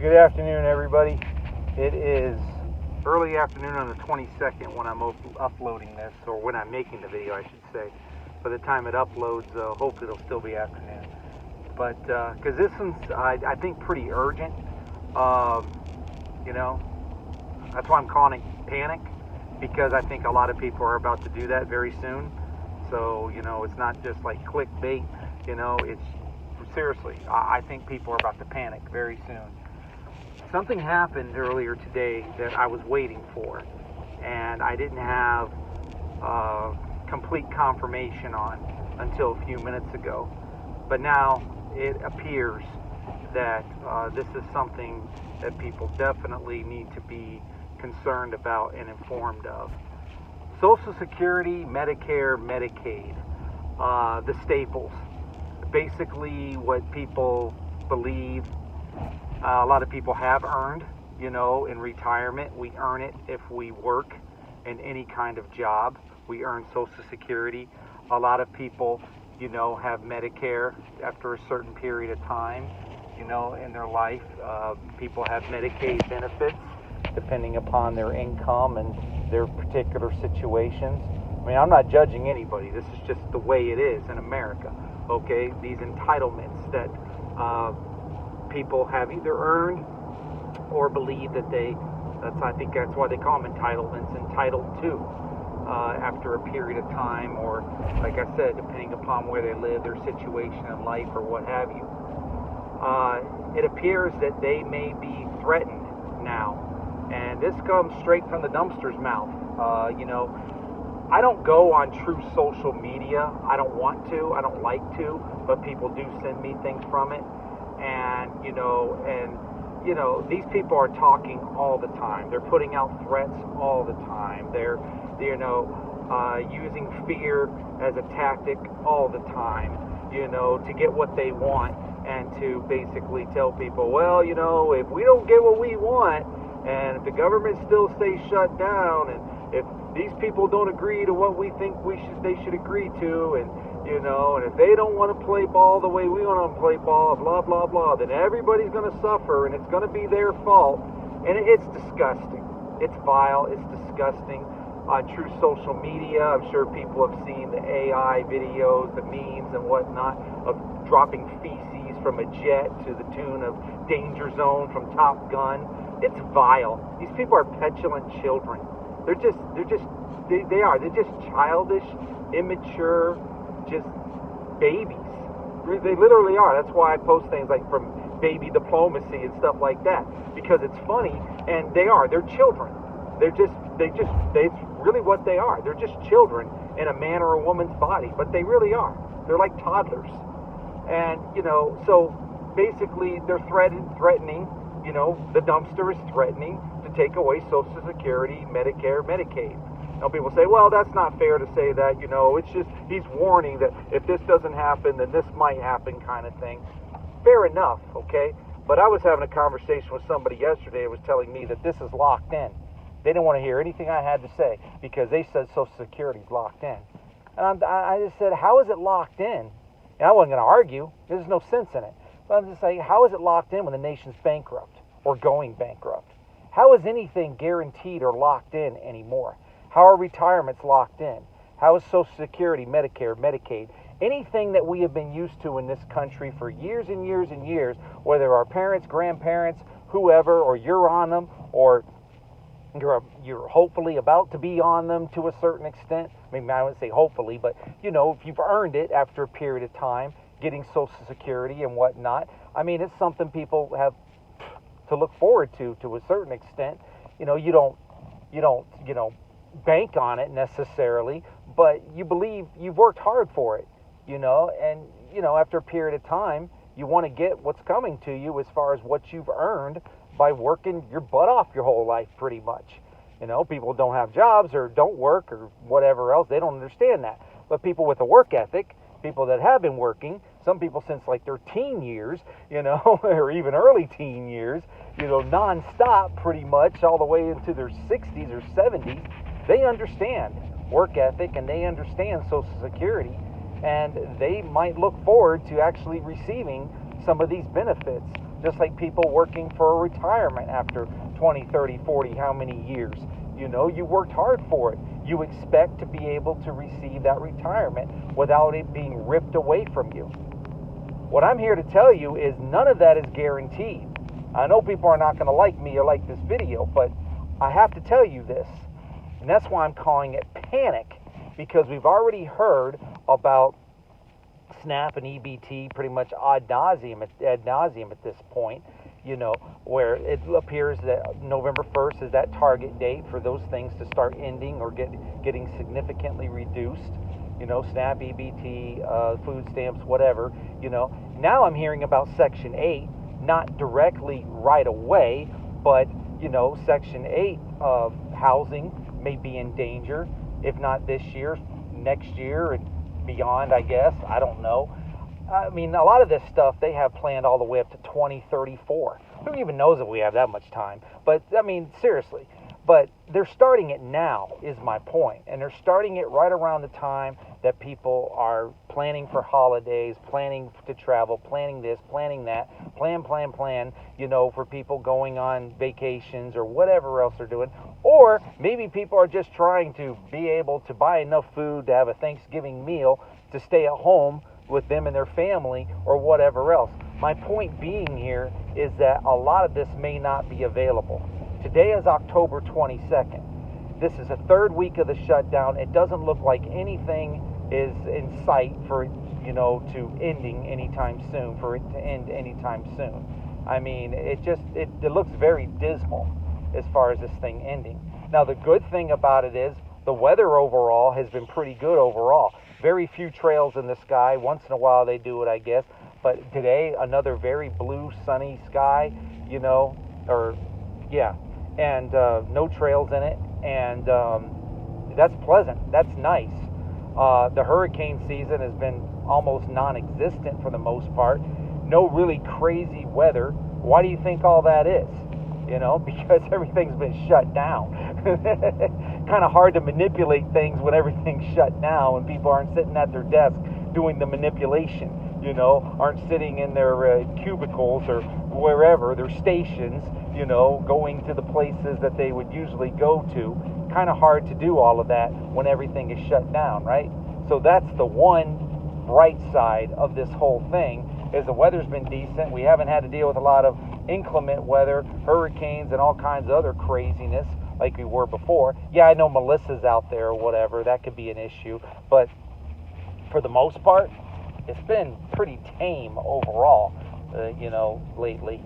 Good afternoon, everybody. It is early afternoon on the 22nd when I'm uploading this, or when I'm making the video, I should say. By the time it uploads, hopefully it'll still be afternoon. But because this one's, I think, pretty urgent. That's why I'm calling it panic, because I think a lot of people are about to do that very soon. So, it's not just like clickbait. It's seriously, I think people are about to panic very soon. Something happened earlier today that I was waiting for, and I didn't have complete confirmation on until a few minutes ago. But now it appears that this is something that people definitely need to be concerned about and informed of. Social Security, Medicare, Medicaid, the staples. Basically what people believe a lot of people have earned, in retirement. We earn it if we work in any kind of job. We earn Social Security. A lot of people, have Medicare after a certain period of time, in their life. People have Medicaid benefits depending upon their income and their particular situations. I mean, I'm not judging anybody. This is just the way it is in America, okay? These entitlements that people have either earned or believe that I think that's why they call them entitlements, entitled to, after a period of time, or, like I said, depending upon where they live, their situation in life, or what have you. It appears that they may be threatened now. And this comes straight from the dumpster's mouth. I don't go on true social media. I don't want to. I don't like to. But people do send me things from it. And, these people are talking all the time. They're putting out threats all the time. They're using fear as a tactic all the time, to get what they want, and to basically tell people, well, if we don't get what we want, and if the government still stays shut down, and if these people don't agree to what we think they should agree to, and if they don't want to play ball the way we want to play ball, blah blah blah, then everybody's going to suffer, and it's going to be their fault. And it's disgusting. It's vile. It's disgusting. On true social media, I'm sure people have seen the AI videos, the memes and whatnot of dropping feces from a jet to the tune of Danger Zone from Top Gun. It's vile. These people are petulant children. They're just childish, immature, just babies. They literally are. That's why I post things like from baby diplomacy and stuff like that, because it's funny, and they're children. It's really what they are. They're just children in a man or a woman's body, but they really are. They're like toddlers. And, so basically they're threatening, the dumpster is threatening to take away Social Security, Medicare, Medicaid. Now people say, well, that's not fair to say that, it's just, he's warning that if this doesn't happen, then this might happen, kind of thing. Fair enough, okay? But I was having a conversation with somebody yesterday who was telling me that this is locked in. They didn't want to hear anything I had to say because they said Social Security's locked in. And I just said, how is it locked in? And I wasn't going to argue. There's no sense in it. But I'm just saying, how is it locked in when the nation's bankrupt or going bankrupt? How is anything guaranteed or locked in anymore? How are retirements locked in? How is Social Security, Medicare, Medicaid? Anything that we have been used to in this country for years and years and years, whether our parents, grandparents, whoever, or you're on them, or you're hopefully about to be on them to a certain extent. I mean, I wouldn't say hopefully, but, if you've earned it after a period of time, getting Social Security and whatnot, I mean, it's something people have to look forward to a certain extent. You don't bank on it necessarily, but you believe you've worked hard for it, and, after a period of time, you want to get what's coming to you as far as what you've earned by working your butt off your whole life, pretty much. People don't have jobs or don't work or whatever else. They don't understand that. But people with a work ethic, people that have been working, some people since like their teen years, or even early teen years, nonstop pretty much all the way into their 60s or 70s, they understand work ethic and they understand Social Security, and they might look forward to actually receiving some of these benefits. Just like people working for a retirement after 20, 30, 40, how many years. You know, you worked hard for it. You expect to be able to receive that retirement without it being ripped away from you. What I'm here to tell you is none of that is guaranteed. I know people are not going to like me or like this video, but I have to tell you this. And that's why I'm calling it panic, because we've already heard about SNAP and EBT pretty much ad nauseum at this point, you know, where it appears that November 1st is that target date for those things to start ending or getting significantly reduced. You know, SNAP, EBT, food stamps, whatever, you know. Now I'm hearing about Section 8, not directly right away, but, you know, Section 8 housing may be in danger, if not this year, next year, and beyond, I guess. I don't know. I mean, a lot of this stuff they have planned all the way up to 2034. Who even knows if we have that much time? But, I mean, seriously. But they're starting it now, is my point. And they're starting it right around the time that people are planning for holidays, planning to travel, planning this, planning that, plan, you know, for people going on vacations or whatever else they're doing. Or maybe people are just trying to be able to buy enough food to have a Thanksgiving meal to stay at home with them and their family or whatever else. My point being here is that a lot of this may not be available. Today is October 22nd. This is the third week of the shutdown. It doesn't look like anything is in sight for it, you know, to ending anytime soon, for it to end anytime soon. I mean, it looks very dismal as far as this thing ending. Now, the good thing about it is the weather overall has been pretty good overall. Very few trails in the sky. Once in a while they do it, I guess. But today, another very blue, sunny sky, you know, and no trails in it, and that's pleasant. That's nice. The hurricane season has been almost non-existent for the most part. No really crazy weather. Why do you think all that is? You know, because everything's been shut down. Kind of hard to manipulate things when everything's shut down, when people aren't sitting at their desk doing the manipulation, you know, aren't sitting in their cubicles or wherever, their stations, you know, going to the places that they would usually go to. Kind of hard to do all of that when everything is shut down, right? So that's the one bright side of this whole thing, is the weather's been decent. We haven't had to deal with a lot of inclement weather, hurricanes, and all kinds of other craziness like we were before. Yeah, I know Melissa's out there or whatever. That could be an issue. But for the most part, it's been pretty tame overall, you know, lately.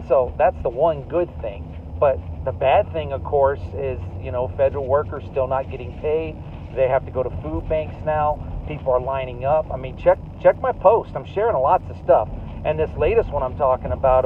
So that's the one good thing. But the bad thing, of course, is, you know, federal workers still not getting paid. They have to go to food banks now. People are lining up. I mean, check my post. I'm sharing lots of stuff. And this latest one I'm talking about,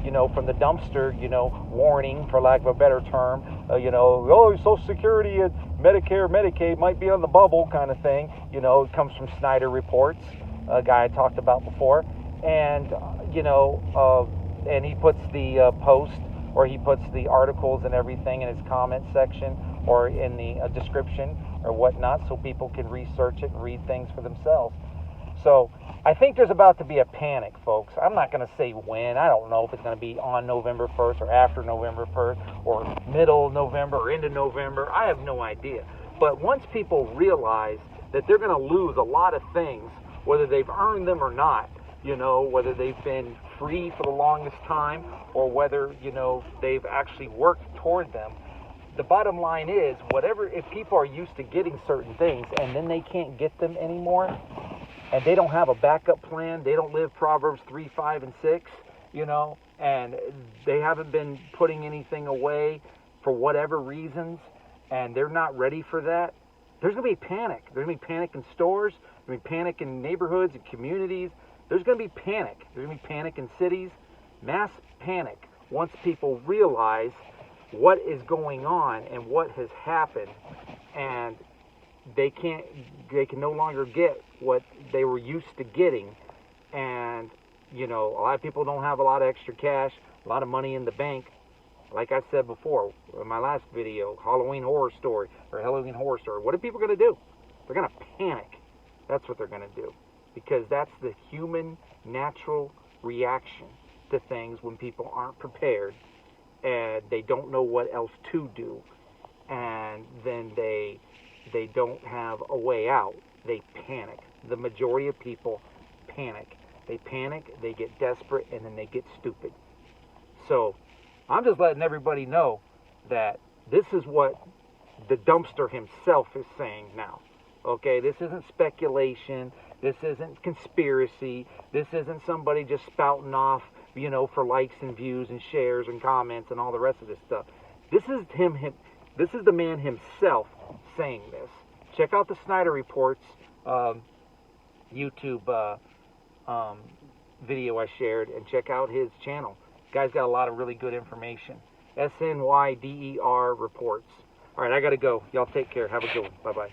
you know, from the dumpster, you know, warning, for lack of a better term, you know, oh, Social Security and Medicare, Medicaid might be on the bubble kind of thing. You know, it comes from Snyder Reports, a guy I talked about before. And, you know, and he puts the post, or he puts the articles and everything in his comment section or in the description or whatnot, so people can research it and read things for themselves. So I think there's about to be a panic, folks. I'm not going to say when. I don't know if it's going to be on November 1st or after November 1st or middle of November or into November. I have no idea. But once people realize that they're going to lose a lot of things, whether they've earned them or not, you know, whether they've been free for the longest time or whether, you know, they've actually worked toward them, the bottom line is, if people are used to getting certain things and then they can't get them anymore, and they don't have a backup plan, they don't live Proverbs 3, 5, and 6, you know, and they haven't been putting anything away for whatever reasons, and they're not ready for that, there's going to be panic. There's going to be panic in stores, there's going to be panic in neighborhoods and communities, there's going to be panic. There's going to be panic in cities, mass panic, once people realize what is going on and what has happened, and they can no longer get what they were used to getting. And, you know, a lot of people don't have a lot of extra cash, a lot of money in the bank. Like I said before in my last video, Halloween Horror Story. What are people going to do? They're going to panic. That's what they're going to do, because that's the human natural reaction. to things when people aren't prepared and they don't know what else to do, and then they don't have a way out. They panic. The majority of people panic. They panic, they get desperate, and then they get stupid. So I'm just letting everybody know that this is what the dumpster himself is saying now. Okay, this isn't speculation. This isn't conspiracy. This isn't somebody just spouting off, for likes and views and shares and comments and all the rest of this stuff. This is him. This is the man himself saying this. Check out the Snyder Reports YouTube video I shared, and check out his channel. Guy's got a lot of really good information. SNYDER Reports. All right, I got to go. Y'all take care. Have a good one. Bye-bye.